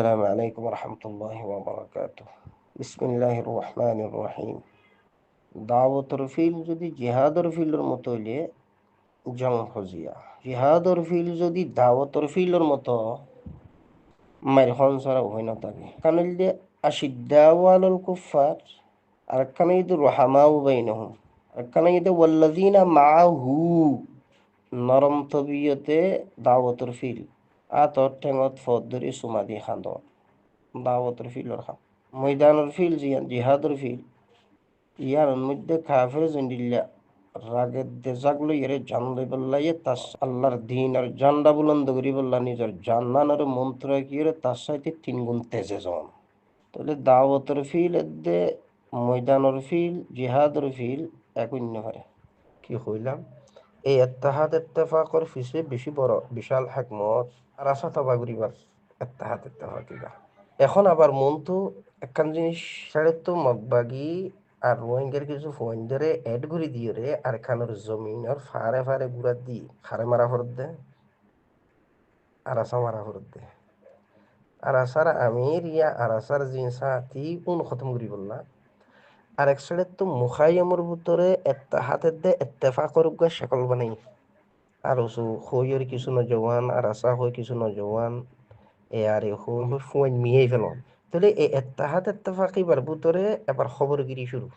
আসসালামু আলাইকুম রহমতুল্লাহ ওবরাকাতুহ। বিসমিল্লাহির রহমানির রহিম। দাওয়াতর ফিল যদি জিহাদর ফিলের মতো হইলে জং ফজিয়া, জিহাদর ফিল যদি দাওয়াতর ফিলের মতো মাইর খন ছাড়া হই না থাকে কারণ যে আশিদ্দাউ আলাল কুফার আর কানে যদি রহামাউ বাইনহুম আর কানে যদি ওয়াল্লাযিনা মাআহু নরম তবিয়তে দাওয়াতর ফিল আতর ঠেঙত ফদ ধরে সুমা দি খান্দন দাওয়াতর ফিলর খাম ময়দানের ফিল জিহাদর ফিল ইয়ার মধ্যে কাফের জন্ডিল্লা রাগের দেজাগলো ইয়ারে জান লই বললাই তাস আল্লাহর দিন আর জান্ডা বুলন্দ করি বললা নিজের জান্নান আর মন্ত্র কি তার সাথে 3 গুণ তেজে জন তাহলে দাওয়াতর ফিল এদে ময়দানের ফিল জিহাদর ফিল একন্য পারে কি হইলাম এই এত্তাহাদ ইত্তেফাকর ফিসে বেশি বড় বিশাল হেকমত আর আশা তবা করিবার এত্তাহাদ ইত্তেফাকিবা এখন আবার মন তো একখান জিনিস সাড়ে তো মগবাগি আর রোহিঙ্গার কিছু ফোনদারে এড করে দিয়ে রে আর খানোর জমিন আর ফারে ফারে গুড়া দি খারে মারা ফরত দে আর আসা মারা ফরত দে আর আসার আমির ইয়া আর আসার জিনসা তি কোন খতম করি বললা আর এক সাইডে তো মুখাইয়ামর ভিতরে এত্তাহাতের দে এত্তেফাকর গা সকল বানাই আর ওসু হইয়ের কিছু নজওয়ান আর আসা হই কিছু নজওয়ান এ আর এ হই ফোন মিয়াই ফেলন তাহলে এই এত্তাহাদ এত্তেফাকিবার ভিতরে এবার খবরগিরি শুরু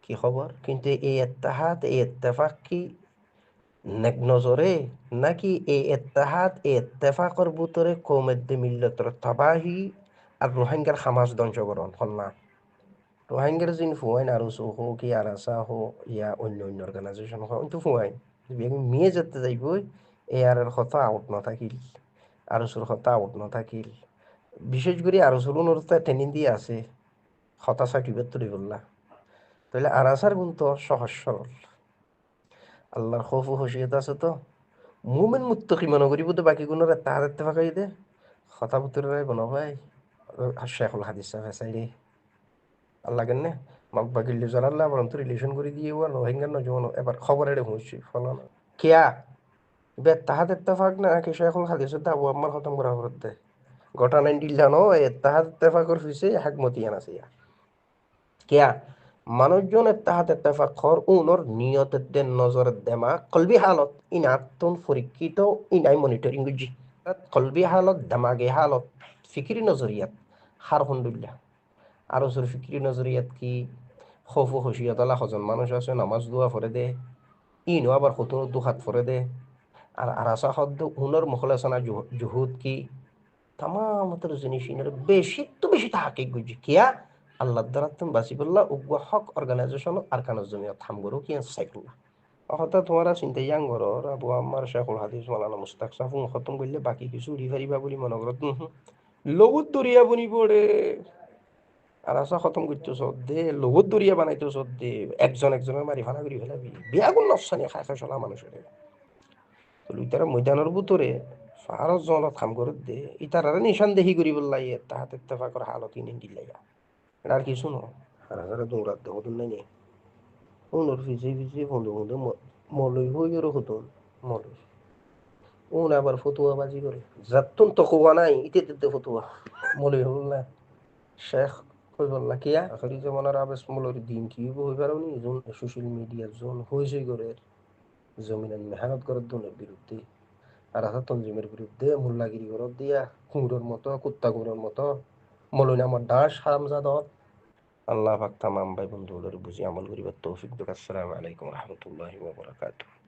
কি খবর কিন্তু এই এত্তাহাদ এই ইত্তেফাক কি নেক নজরে নাকি এই এত্তাহাদ এই ইত্তেফাকর ভিতরে কৌমেদ্দে মিল্লতর তাবাহি আর রোহিঙ্গার হামাস ধ্বংসকরণ হল্লা রোহিঙ্গার যিন ফুয়াইন আর উসু হো কি আর আসা হো ইয়া অন্য অন্য অর্গানাইজেশন হো কিন্তু ফুয়াইন মেয়ে যেতে যাইবই এ আর এর কথা আউট ন থাকিল আর উসুর কথা আউট ন থাকিল বিশেষ করে আর উসুর অনুরোধ ট্রেনিং দিয়ে আছে হতাশা সার্টিফিকেট তৈরি করলা তাহলে আর আসার কিন্তু সহজ সরল আল্লাহর খৌফ ও হসিয়ত আছে তো মুমিন মুত্তাকি মনে করিব তো বাকি গুণের তাহার ফাঁকাই দে কথা বুতরে বনা ভাই শেখুল হাদিস ফেসাইলে আল্লাহ কেন মাক বাকিল্লি জানাল্লাহ আবার তো রিলেশন করে দিয়ে রোহিঙ্গার নজওয়ান এবার খবর এড়ে হুঁসছি ফলানো কিয়া বে তাহাদ ইত্তেফাক না কি শেখুল হাদিস আবু আম্মার খতম করা হতে গোটা 90 জানো তাহাদ ইত্তেফাকর ফিসে হাকমতিয়ান আছে কিয়া মানুষজন তাহাতে তেফাখর উনর নিয়তের নজর দেমা কলবি হালত ইনাতুন পরীক্ষিত ইনাই মনিটরিং গুজি কলবি হালত দেমাগে হালত ফিকিরি নজরিয়াত হার হন্দুল্লাহ আর ওসর ফিকিরি নজরিয়াত কি খফু হসিয়ত আলা হজন মানুষ আছে নামাজ দোয়া ফরে দে ইনো আবার হতুন দুহাত ফরে দে আর আরাসা হদ্দ উনর মুখলেসনা জুহুদ কি তামামতর জিনিস ইনের বেশি তো বেশি তাহাকে গুজি কিয়া আল্লাহ দ্বারা তুমি বাসিবুল্লাহ উগ্র হক অর্গানাইজেশন আর কানজ জমিয়ত হামগরু কি সাইফুল্লাহ অহতা তোমারা চিন্তা ইয়াং ঘরর আবু আম্মার শেখুল হাদিস মালানা মুস্তাক সাফুন খতম করলে বাকি কিছু রিফারিবা বলি মনে করত লগুত দরিয়া বনি পড়ে আর আসা খতম করতে দে লগুত দরিয়া বানাইতে দে একজন একজনের মারি ফানা করি ফেলাবি বিয়াগুল নফসানি খাই খাই চলা মানুষের ইতারা ময়দানের ভিতরে ফারজ জনত খাম করে দে ইতারারে নিশানদেহি করি বললাই তাহাতে ইত্তেফাকর হালত ইনে দিলাইয়া এটা আর কিছু ন আর হাজারে দৌড়াত দেহ নাই নেই উনোর ফিজে ফিজে বন্ধু বন্ধু মলই হই ওর হতুন মলই উন আবার ফতুয়া বাজি করে যাতুন তকুয়া নাই ইতে দিতে ফতুয়া মলই হল না শেখ কই বললা কিয়া আখরি জমানার আবেশ মলর দিন কি হই পারোনি জোন সোশ্যাল মিডিয়া জোন হইছে করে জমিনের মেহনত করার দনের বিরুদ্ধে আর আছে তঞ্জিমের বিরুদ্ধে মোল্লাগিরি করত দিয়া কুমড়োর মতো কুত্তা কুমড়োর মতো মলই আমার ডাঁস হারামজাদত আল্লাহ পাক তামাম ভাই বন্ধুগুলোর বুঝি আমল করিবার তৌফিক দিক। আসসালামু আলাইকুম রহমতুল্লাহি ওয়া বারাকাতুহু।